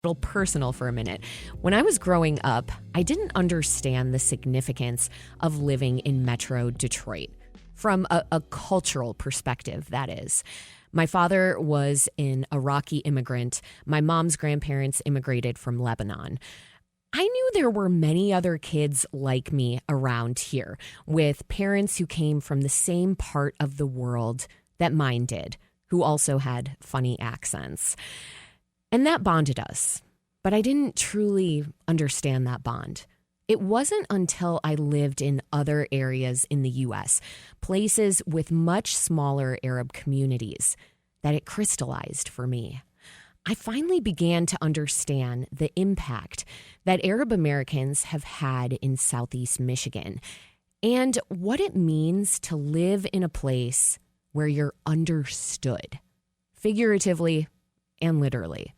Little personal for a minute. When I was growing up, I didn't understand the significance of living in Metro Detroit from a cultural perspective, that is. My father was an Iraqi immigrant. My mom's grandparents immigrated from Lebanon. I knew there were many other kids like me around here, with parents who came from the same part of the world that mine did, who also had funny accents. And that bonded us. But I didn't truly understand that bond. It wasn't until I lived in other areas in the U.S., places with much smaller Arab communities, that it crystallized for me. I finally began to understand the impact that Arab Americans have had in Southeast Michigan and what it means to live in a place where you're understood, figuratively and literally.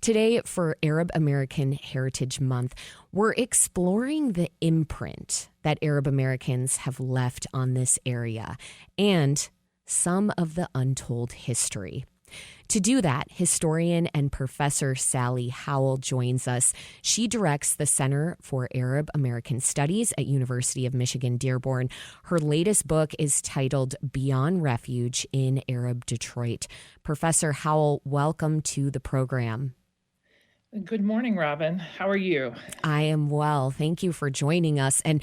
Today, for Arab American Heritage Month, we're exploring the imprint that Arab Americans have left on this area and some of the untold history. To do that, historian and Professor Sally Howell joins us. She directs the Center for Arab American Studies at University of Michigan Dearborn. Her latest book is titled Beyond Refuge in Arab Detroit. Professor Howell, welcome to the program. Good morning, Robin. How are you? I am well. Thank you for joining us. And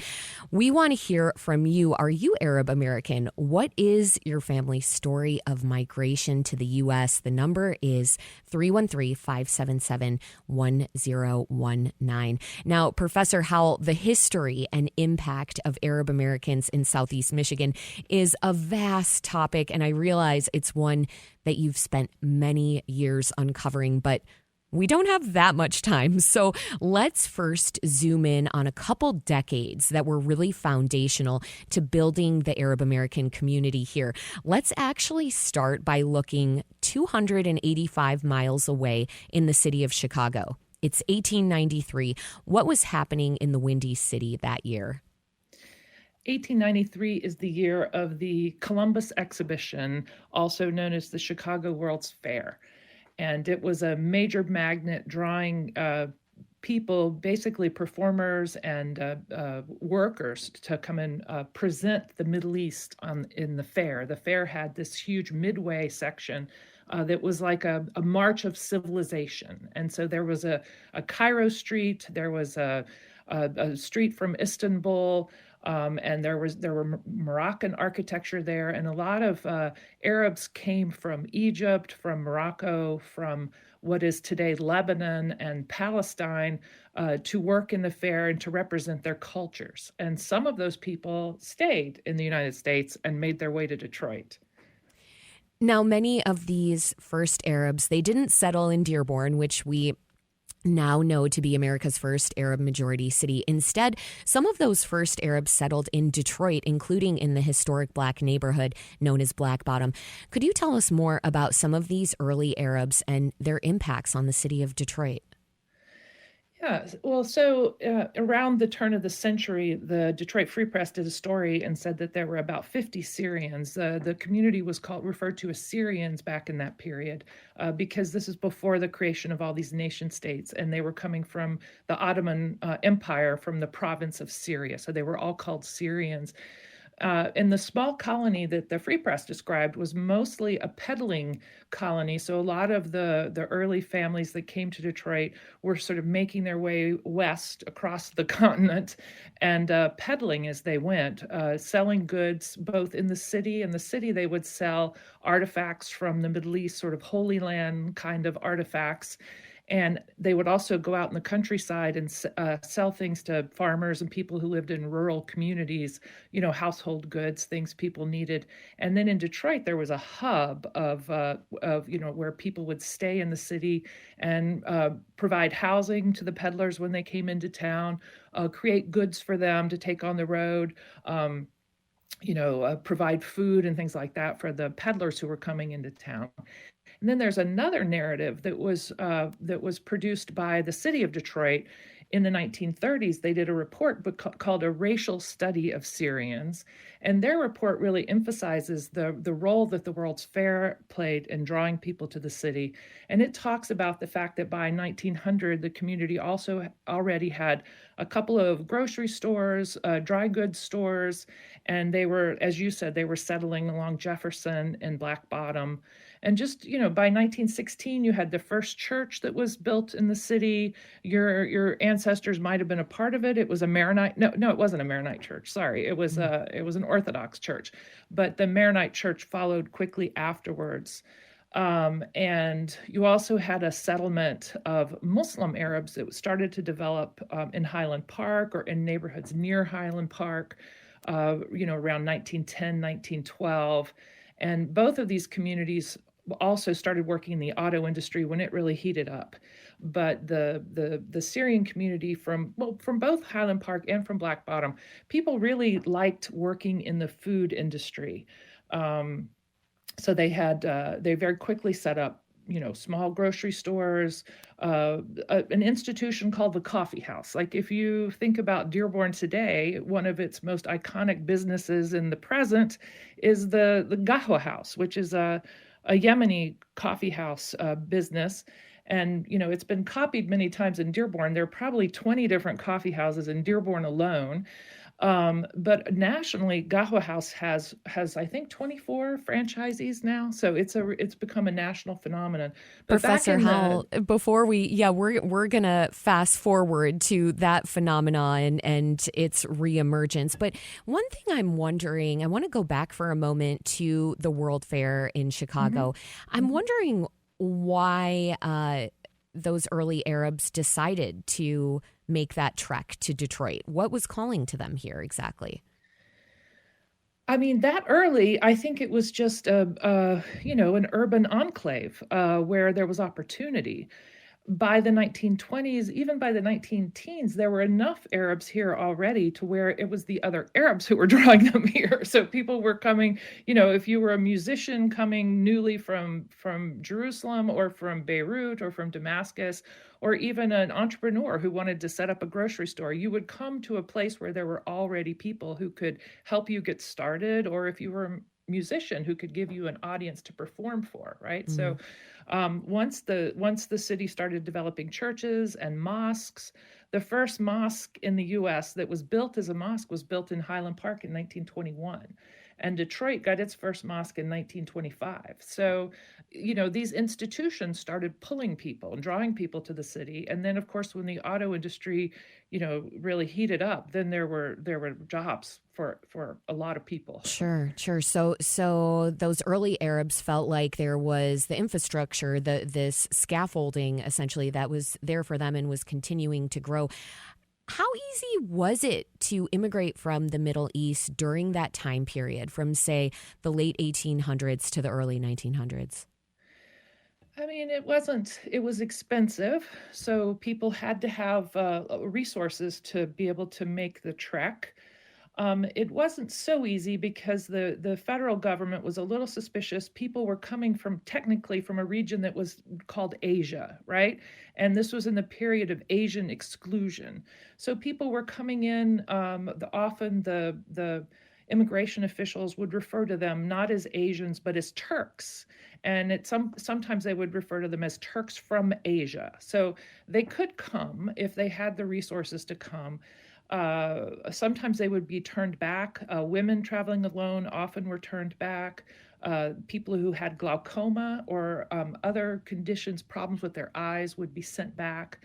we want to hear from you. Are you Arab American? What is your family's story of migration to the U.S.? The number is 313-577-1019. Now, Professor Howell, the history and impact of Arab Americans in Southeast Michigan is a vast topic, and I realize it's one that you've spent many years uncovering, but we don't have that much time, so let's first zoom in on a couple decades that were really foundational to building the Arab American community here. Let's actually start by looking 285 miles away in the city of Chicago. It's 1893. What was happening in the Windy City that year? 1893 is the year of the Columbus Exhibition, also known as the Chicago World's Fair. And it was a major magnet drawing people, basically performers and workers, to come and present the Middle East in the fair. The fair had this huge midway section that was like a march of civilization. And so there was a Cairo Street, there was a street from Istanbul, and there were Moroccan architecture there, and a lot of Arabs came from Egypt, from Morocco, from what is today Lebanon and Palestine, to work in the fair and to represent their cultures. And some of those people stayed in the United States and made their way to Detroit. Now, many of these first Arabs, they didn't settle in Dearborn, which we now know to be America's first Arab majority city. Instead, some of those first Arabs settled in Detroit, including in the historic Black neighborhood known as Black Bottom. Could you tell us more about some of these early Arabs and their impacts on the city of Detroit? Yeah, well, so around the turn of the century, the Detroit Free Press did a story and said that there were about 50 Syrians. The community was referred to as Syrians back in that period because this is before the creation of all these nation states, and they were coming from the Ottoman Empire, from the province of Syria. So they were all called Syrians. And the small colony that the Free Press described was mostly a peddling colony. So a lot of the early families that came to Detroit were sort of making their way west across the continent and peddling as they went, selling goods both in the city. In the city, they would sell artifacts from the Middle East, sort of Holy Land kind of artifacts. And they would also go out in the countryside and sell things to farmers and people who lived in rural communities, household goods, things people needed. And then in Detroit, there was a hub of where people would stay in the city and provide housing to the peddlers when they came into town, create goods for them to take on the road, provide food and things like that for the peddlers who were coming into town. And then there's another narrative that was produced by the city of Detroit in the 1930s, they did a report called A Racial Study of Syrians. And their report really emphasizes the role that the World's Fair played in drawing people to the city. And it talks about the fact that by 1900, the community also already had a couple of grocery stores, dry goods stores, and they were, as you said, they were settling along Jefferson and Black Bottom. And just, by 1916, you had the first church that was built in the city. Your ancestors might have been a part of it. It was a Maronite. No, it wasn't a Maronite church. Sorry, it was an Orthodox church, but the Maronite church followed quickly afterwards. And you also had a settlement of Muslim Arabs that started to develop in Highland Park or in neighborhoods near Highland Park, around 1910, 1912. And both of these communities also started working in the auto industry when it really heated up. But the Syrian community from both Highland Park and from Black Bottom, people really liked working in the food industry. So they very quickly set up, small grocery stores, an institution called the Coffee House. Like if you think about Dearborn today, one of its most iconic businesses in the present is the Qahwa House, which is a Yemeni coffee house business. And, it's been copied many times in Dearborn. There are probably 20 different coffee houses in Dearborn alone. But nationally, Qahwa House has I think 24 franchisees now, so it's become a national phenomenon. But Professor Howell, before we're gonna fast forward to that phenomenon and its reemergence. But one thing I'm wondering, I want to go back for a moment to the World Fair in Chicago. Mm-hmm. I'm wondering why those early Arabs decided to make that trek to Detroit. What was calling to them here exactly? I mean, that early, I think it was just an urban enclave where there was opportunity. By the 1920s, even by the 19-teens, there were enough Arabs here already to where it was the other Arabs who were drawing them here. So people were coming, if you were a musician coming newly from Jerusalem or from Beirut or from Damascus, or even an entrepreneur who wanted to set up a grocery store, you would come to a place where there were already people who could help you get started, or if you were a musician, who could give you an audience to perform for, right? Mm. So once the city started developing churches and mosques, the first mosque in the U.S. that was built as a mosque was built in Highland Park in 1921. And Detroit got its first mosque in 1925. So, these institutions started pulling people and drawing people to the city. And then, of course, when the auto industry, really heated up, then there were jobs for a lot of people. Sure. So those early Arabs felt like there was the infrastructure, this scaffolding, essentially, that was there for them and was continuing to grow. How easy was it to immigrate from the Middle East during that time period, from, say, the late 1800s to the early 1900s? I mean, it was expensive. So people had to have resources to be able to make the trek. It wasn't so easy because the federal government was a little suspicious. People were coming technically from a region that was called Asia, right? And this was in the period of Asian exclusion. So people were coming in, often the immigration officials would refer to them not as Asians, but as Turks. And sometimes they would refer to them as Turks from Asia. So they could come if they had the resources to come. Sometimes they would be turned back. Women traveling alone often were turned back. People who had glaucoma or other conditions, problems with their eyes, would be sent back.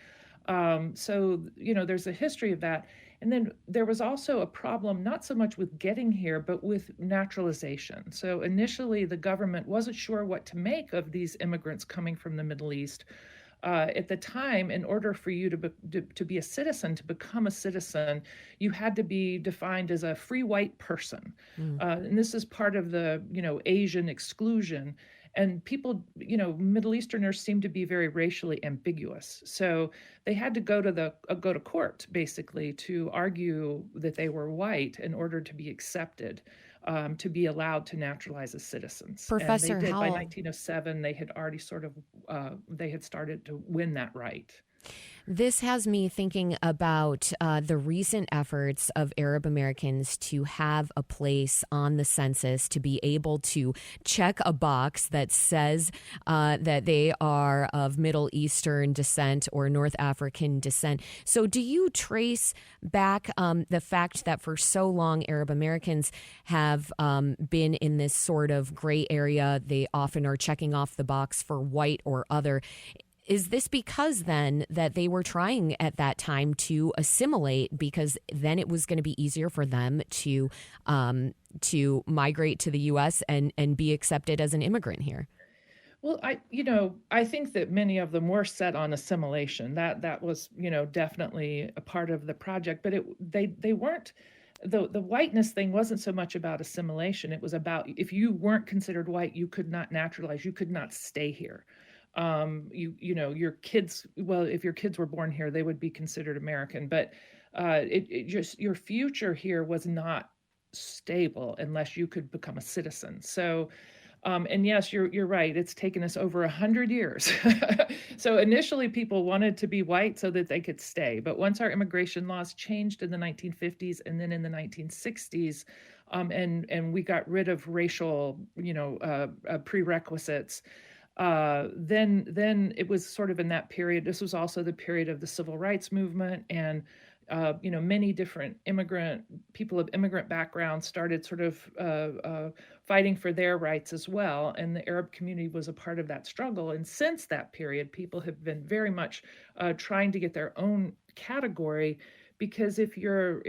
So, there's a history of that. And then there was also a problem, not so much with getting here, but with naturalization. So initially, the government wasn't sure what to make of these immigrants coming from the Middle East. At the time, in order for you to be a citizen, to become a citizen, you had to be defined as a free white person. And this is part of the, Asian exclusion. And people, Middle Easterners seem to be very racially ambiguous. So they had to go to court, basically, to argue that they were white in order to be accepted, to be allowed to naturalize as citizens. Professor and they did. Howell. By 1907, they had already they had started to win that right. This has me thinking about the recent efforts of Arab Americans to have a place on the census to be able to check a box that says that they are of Middle Eastern descent or North African descent. So, do you trace back the fact that for so long Arab Americans have been in this sort of gray area? They often are checking off the box for white or other. Is this because then that they were trying at that time to assimilate because then it was going to be easier for them to migrate to the U.S. and be accepted as an immigrant here? Well, I think that many of them were set on assimilation. That was, definitely a part of the project, but they weren't. The whiteness thing wasn't so much about assimilation. It was about if you weren't considered white, you could not naturalize, you could not stay here. Your kids, well, if your kids were born here, they would be considered American, but it just your future here was not stable unless you could become a citizen. So and yes, you're right. It's taken us over 100 years. So initially, people wanted to be white so that they could stay. But once our immigration laws changed in the 1950s and then in the 1960s, and we got rid of racial, prerequisites, then it was sort of in that period. This was also the period of the civil rights movement, and many different people of immigrant backgrounds started sort of fighting for their rights as well. And the Arab community was a part of that struggle. And since that period, people have been very much trying to get their own category. Because if you're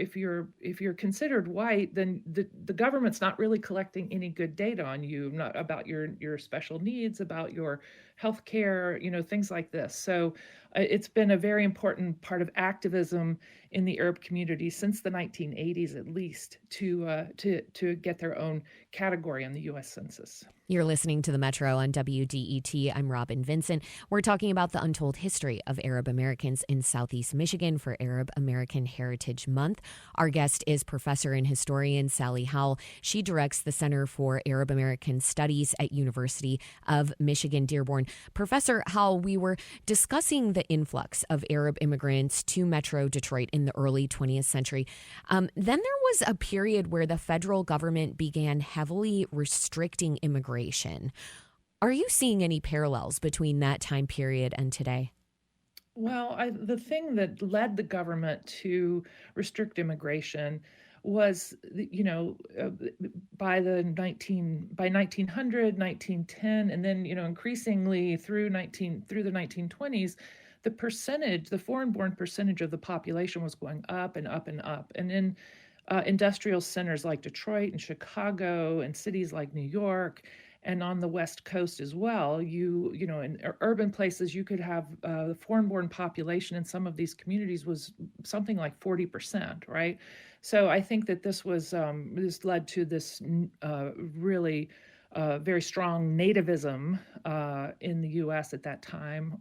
considered white, then the government's not really collecting any good data on you, not about your special needs, about your health care, things like this. So it's been a very important part of activism in the Arab community since the 1980s, at least, to get their own category on the U.S. Census. You're listening to the Metro on WDET. I'm Robin Vincent. We're talking about the untold history of Arab Americans in Southeast Michigan for Arab American Heritage Month. Our guest is professor and historian Sally Howell. She directs the Center for Arab American Studies at University of Michigan Dearborn. Professor Howell, we were discussing the influx of Arab immigrants to Metro Detroit in the early 20th century. Then there was a period where the federal government began heavily restricting immigration. Are you seeing any parallels between that time period and today? Well, the thing that led the government to restrict immigration was, by 1900, 1910, and then increasingly through the 1920s, the foreign-born percentage of the population was going up and up and up, and in industrial centers like Detroit and Chicago and cities like New York and on the West Coast as well, in urban places, you could have the foreign-born population in some of these communities was something like 40%, right? So I think that this led to this really very strong nativism in the U.S. at that time.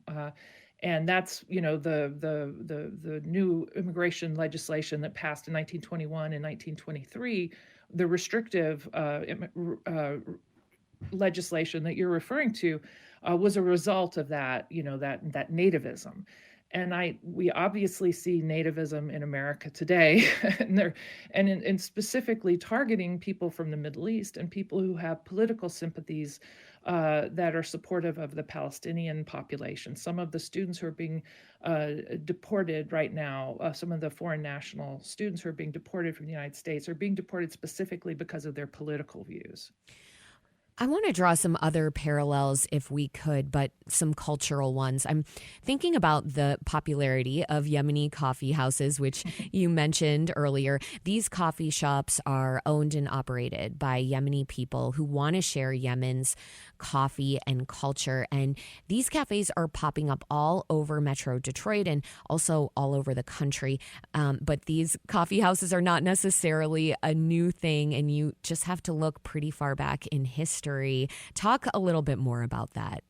And that's, the new immigration legislation that passed in 1921 and 1923, the restrictive legislation that you're referring to was a result of that, that nativism. And we obviously see nativism in America today, and specifically targeting people from the Middle East and people who have political sympathies that are supportive of the Palestinian population. Some of the students who are being deported right now, some of the foreign national students who are being deported from the United States are being deported specifically because of their political views. I want to draw some other parallels if we could, but some cultural ones. I'm thinking about the popularity of Yemeni coffee houses, which you mentioned earlier. These coffee shops are owned and operated by Yemeni people who want to share Yemen's coffee and culture. And these cafes are popping up all over Metro Detroit and also all over the country. But these coffee houses are not necessarily a new thing, and you just have to look pretty far back in history. Talk a little bit more about that.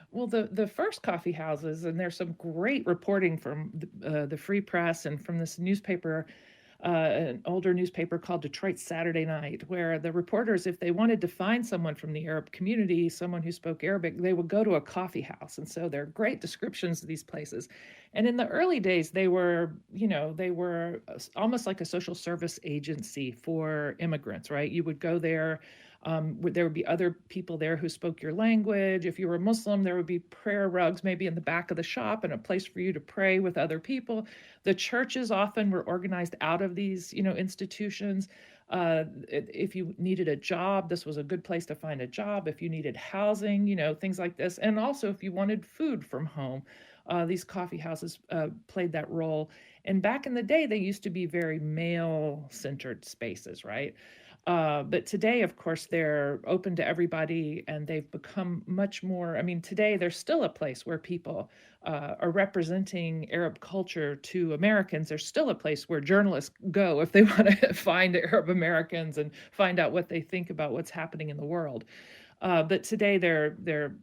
Well, the first coffee houses, and there's some great reporting from the Free Press and from this newspaper an older newspaper called Detroit Saturday Night, where the reporters, if they wanted to find someone from the Arab community, someone who spoke Arabic, they would go to a coffee house. And so there are great descriptions of these places. And in the early days, they were, almost like a social service agency for immigrants, right? You would go there. There would be other people there who spoke your language. If you were a Muslim, there would be prayer rugs maybe in the back of the shop and a place for you to pray with other people. The churches often were organized out of these, institutions. If you needed a job, this was a good place to find a job. If you needed housing, things like this. And also if you wanted food from home, these coffee houses played that role. And back in the day, they used to be very male-centered spaces, right? But today, of course, they're open to everybody and they've become much more. I mean, today there's still a place where people are representing Arab culture to Americans. There's still a place where journalists go if they want to find Arab Americans and find out what they think about what's happening in the world. But today they're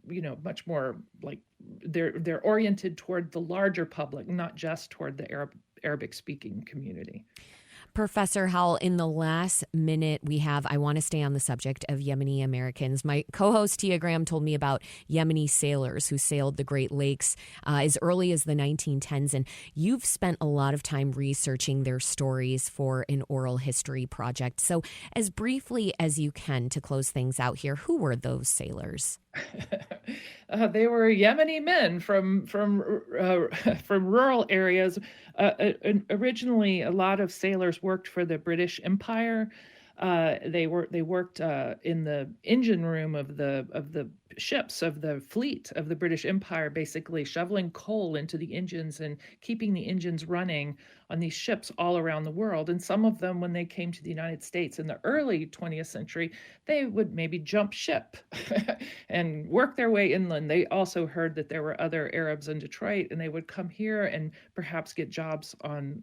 much more like they're oriented toward the larger public, not just toward the Arabic speaking community. Professor Howell, in the last minute we have, I want to stay on the subject of Yemeni Americans. My co-host Tia Graham told me about Yemeni sailors who sailed the Great Lakes as early as the 1910s, and you've spent a lot of time researching their stories for an oral history project. So as briefly as you can to close things out here, who were those sailors? They were Yemeni men from rural areas. Originally, a lot of sailors worked for the British Empire. They worked in the engine room of the ships of the fleet of the British Empire, basically shoveling coal into the engines and keeping the engines running on these ships all around the world. And some of them, when they came to the United States in the early 20th century, they would maybe jump ship and work their way inland. They also heard that there were other Arabs in Detroit, and they would come here and perhaps get jobs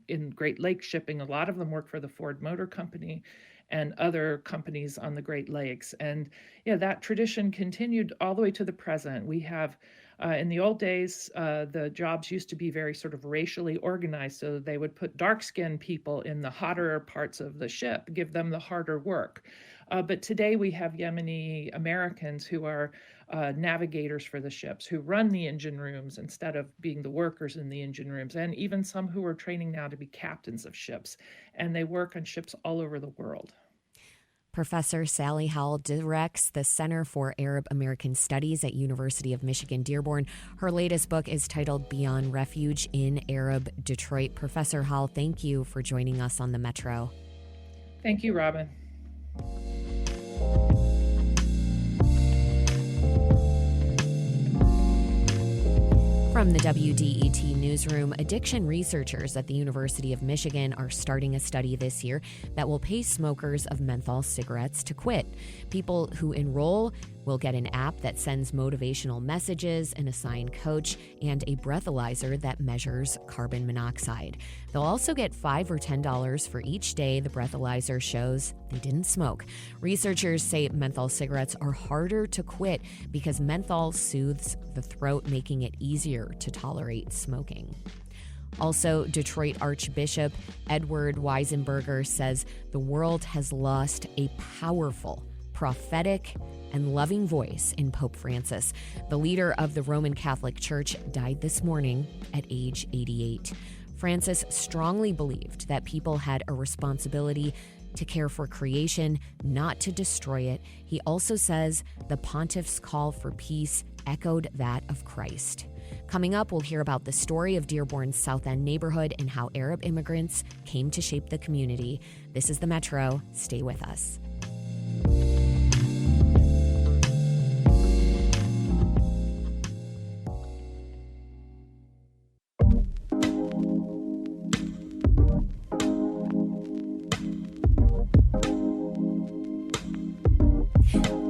in Great Lakes shipping. A lot of them worked for the Ford Motor Company and other companies on the Great Lakes. And yeah, that tradition continued all the way to the present. We have, in the old days, the jobs used to be very sort of racially organized. So they would put dark-skinned people in the hotter parts of the ship, give them the harder work. But today we have Yemeni Americans who are navigators for the ships, who run the engine rooms instead of being the workers in the engine rooms, and even some who are training now to be captains of ships. And they work on ships all over the world. Professor Sally Howell directs the Center for Arab American Studies at University of Michigan Dearborn. Her latest book is titled Beyond Refuge in Arab Detroit. Professor Howell, thank you for joining us on the Metro. Thank you, Robin. From the WDET newsroom, addiction researchers at the University of Michigan are starting a study this year that will pay smokers of menthol cigarettes to quit. People who enroll will get an app that sends motivational messages, an assigned coach, and a breathalyzer that measures carbon monoxide. They'll also get $5 or $10 for each day the breathalyzer shows they didn't smoke. Researchers say menthol cigarettes are harder to quit because menthol soothes the throat, making it easier to tolerate smoking. Also, Detroit Archbishop Edward Weisenberger says the world has lost a powerful, prophetic, and loving voice in Pope Francis. The leader of the Roman Catholic Church died this morning at age 88. Francis strongly believed that people had a responsibility to care for creation, not to destroy it. He also says the pontiff's call for peace echoed that of Christ. Coming up, we'll hear about the story of Dearborn's South End neighborhood and how Arab immigrants came to shape the community. This is the Metro. Stay with us.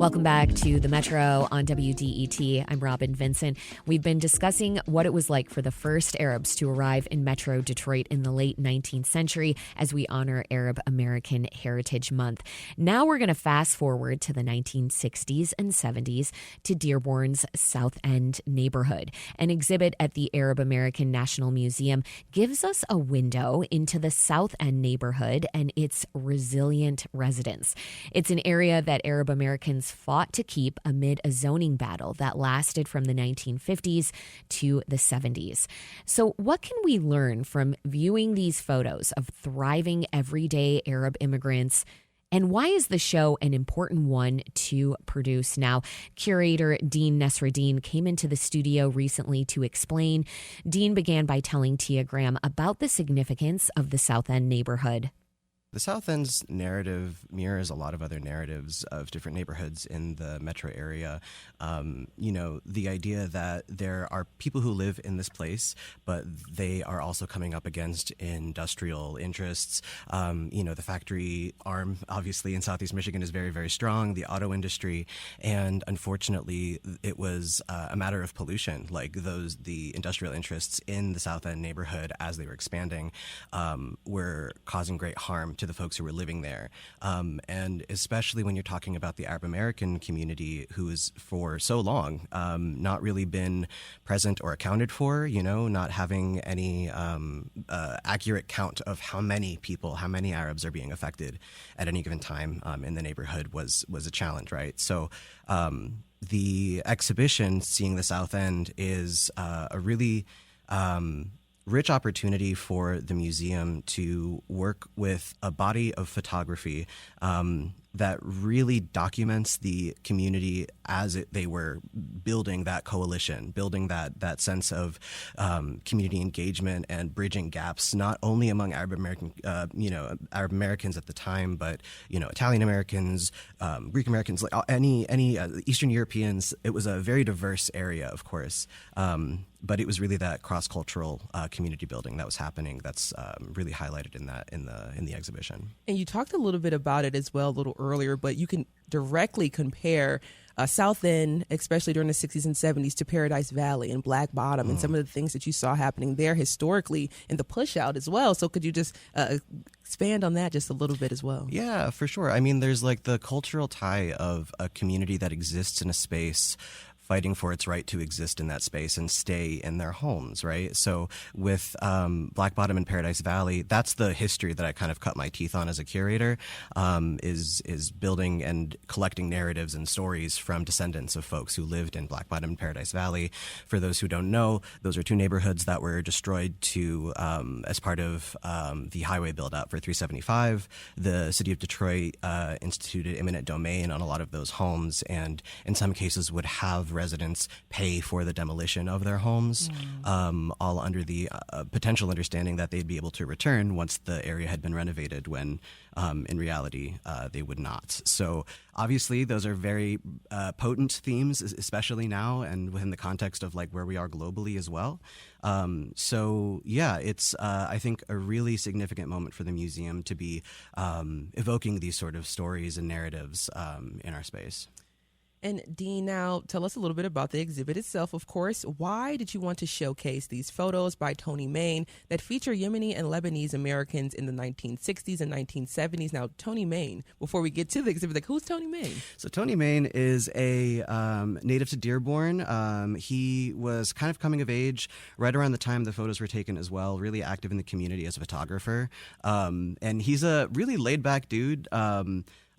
Welcome back to the Metro on WDET. I'm Robin Vincent. We've been discussing what it was like for the first Arabs to arrive in Metro Detroit in the late 19th century as we honor Arab American Heritage Month. Now we're going to fast forward to the 1960s and 70s to Dearborn's South End neighborhood. An exhibit at the Arab American National Museum gives us a window into the South End neighborhood and its resilient residents. It's an area that Arab Americans fought to keep amid a zoning battle that lasted from the 1950s to the 70s. So what can we learn from viewing these photos of thriving everyday Arab immigrants? And why is the show an important one to produce? Now, curator Dean Nesreddin came into the studio recently to explain. Dean began by telling Tia Graham about the significance of the South End neighborhood. The South End's narrative mirrors a lot of other narratives of different neighborhoods in the metro area. The idea that there are people who live in this place, but they are also coming up against industrial interests. The factory arm, obviously, in Southeast Michigan is very, very strong, the auto industry. And unfortunately, it was a matter of pollution, like the industrial interests in the South End neighborhood as they were expanding were causing great harm to the folks who were living there. And especially when you're talking about the Arab American community, who is for so long not really been present or accounted for, not having any accurate count of how many Arabs are being affected at any given time in the neighborhood was a challenge, right? So the exhibition, Seeing the South End, is a really rich opportunity for the museum to work with a body of photography that really documents the community as they were building that coalition, building that sense of community engagement and bridging gaps, not only among Arab Americans at the time, but Italian Americans, Greek Americans, like any Eastern Europeans. It was a very diverse area, of course. But it was really that cross-cultural community building that was happening that's really highlighted in the exhibition. And you talked a little bit about it as well a little earlier, but you can directly compare South End, especially during the 60s and 70s, to Paradise Valley and Black Bottom and some of the things that you saw happening there historically in the push out as well. So could you just expand on that just a little bit as well? Yeah, for sure. I mean, there's like the cultural tie of a community that exists in a space fighting for its right to exist in that space and stay in their homes, right? So with Black Bottom and Paradise Valley, that's the history that I kind of cut my teeth on as a curator, is building and collecting narratives and stories from descendants of folks who lived in Black Bottom and Paradise Valley. For those who don't know, those are two neighborhoods that were destroyed as part of the highway build-out for 375. The city of Detroit instituted eminent domain on a lot of those homes, and in some cases would have residents pay for the demolition of their homes, all under the potential understanding that they'd be able to return once the area had been renovated, when in reality they would not. So obviously those are very potent themes, especially now and within the context of like where we are globally as well. So yeah, it's I think a really significant moment for the museum to be evoking these sort of stories and narratives in our space. And Dean, now tell us a little bit about the exhibit itself, of course. Why did you want to showcase these photos by Tony Main that feature Yemeni and Lebanese Americans in the 1960s and 1970s? Now, Tony Main, before we get to the exhibit, like, who's Tony Main? So Tony Main is a native to Dearborn. He was kind of coming of age right around the time the photos were taken as well, really active in the community as a photographer. And he's a really laid-back dude.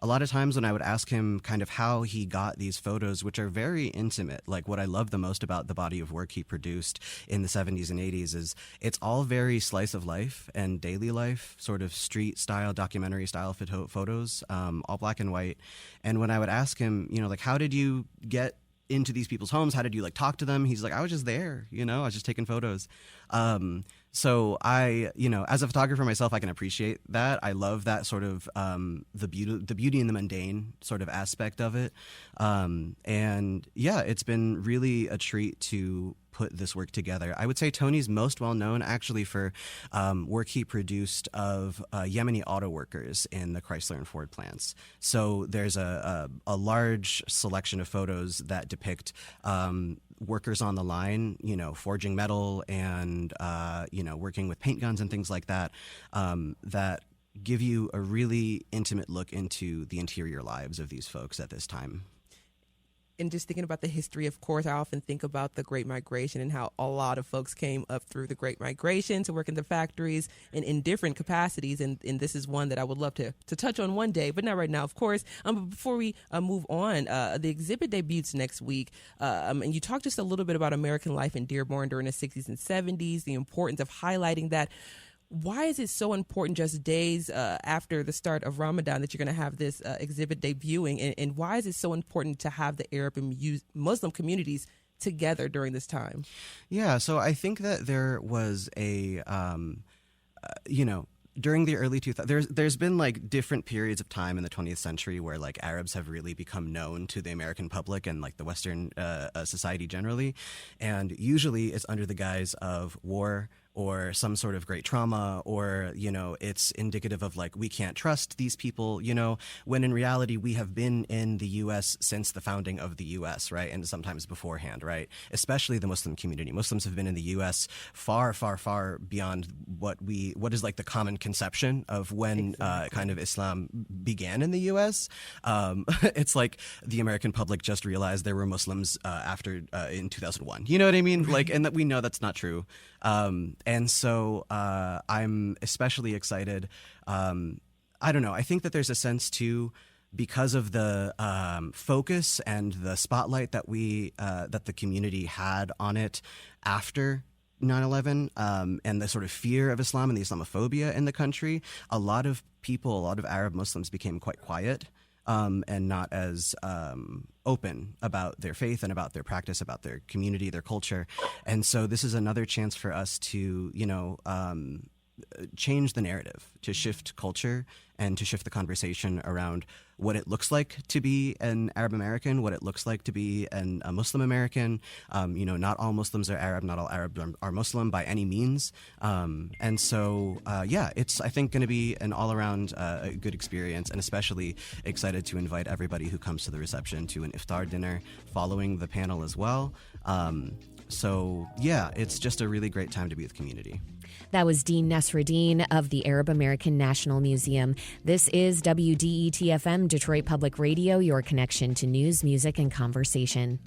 A lot of times when I would ask him kind of how he got these photos, which are very intimate, like what I love the most about the body of work he produced in the 70s and 80s is it's all very slice of life and daily life, sort of street style, documentary style photos, all black and white. And when I would ask him, like, how did you get into these people's homes? How did you talk to them? He's like, I was just there, I was just taking photos. So I, as a photographer myself, I can appreciate that. I love that sort of the beauty and the mundane sort of aspect of it. And yeah, it's been really a treat to put this work together. I would say Tony's most well known actually for work he produced of Yemeni auto workers in the Chrysler and Ford plants. So there's a large selection of photos that depict workers on the line, forging metal and, working with paint guns and things like that, that give you a really intimate look into the interior lives of these folks at this time. And just thinking about the history, of course, I often think about the Great Migration and how a lot of folks came up through the Great Migration to work in the factories and in different capacities. And this is one that I would love to touch on one day, but not right now, of course. But before we move on, the exhibit debuts next week. And you talked just a little bit about American life in Dearborn during the 60s and 70s, the importance of highlighting that. Why is it so important just days after the start of Ramadan that you're going to have this exhibit debuting? And why is it so important to have the Arab and Muslim communities together during this time? Yeah, so I think that there was a, during the early 2000s, there's been like different periods of time in the 20th century where like Arabs have really become known to the American public and like the Western society generally. And usually it's under the guise of war or some sort of great trauma, or, it's indicative of like, we can't trust these people, when in reality, we have been in the U.S. since the founding of the U.S., right? And sometimes beforehand, right? Especially the Muslim community. Muslims have been in the U.S. far, far, far beyond what is like the common conception of when kind of Islam began in the U.S. It's like the American public just realized there were Muslims after in 2001. You know what I mean? Like, and that we know that's not true. And so I'm especially excited. I don't know. I think that there's a sense too, because of the focus and the spotlight that that the community had on it after 9/11, and the sort of fear of Islam and the Islamophobia in the country. A lot of Arab Muslims became quite quiet. And not as open about their faith and about their practice, about their community, their culture. And so this is another chance for us to, change the narrative, to shift culture and to shift the conversation around what it looks like to be an Arab American, what it looks like to be a Muslim American. Not all Muslims are Arab, not all Arabs are Muslim by any means. And so, it's, I think, going to be an all-around good experience, and especially excited to invite everybody who comes to the reception to an iftar dinner following the panel as well. It's just a really great time to be with community. That was Dean Nesruddin of the Arab American National Museum. This is WDET-FM, Detroit Public Radio, your connection to news, music, and conversation.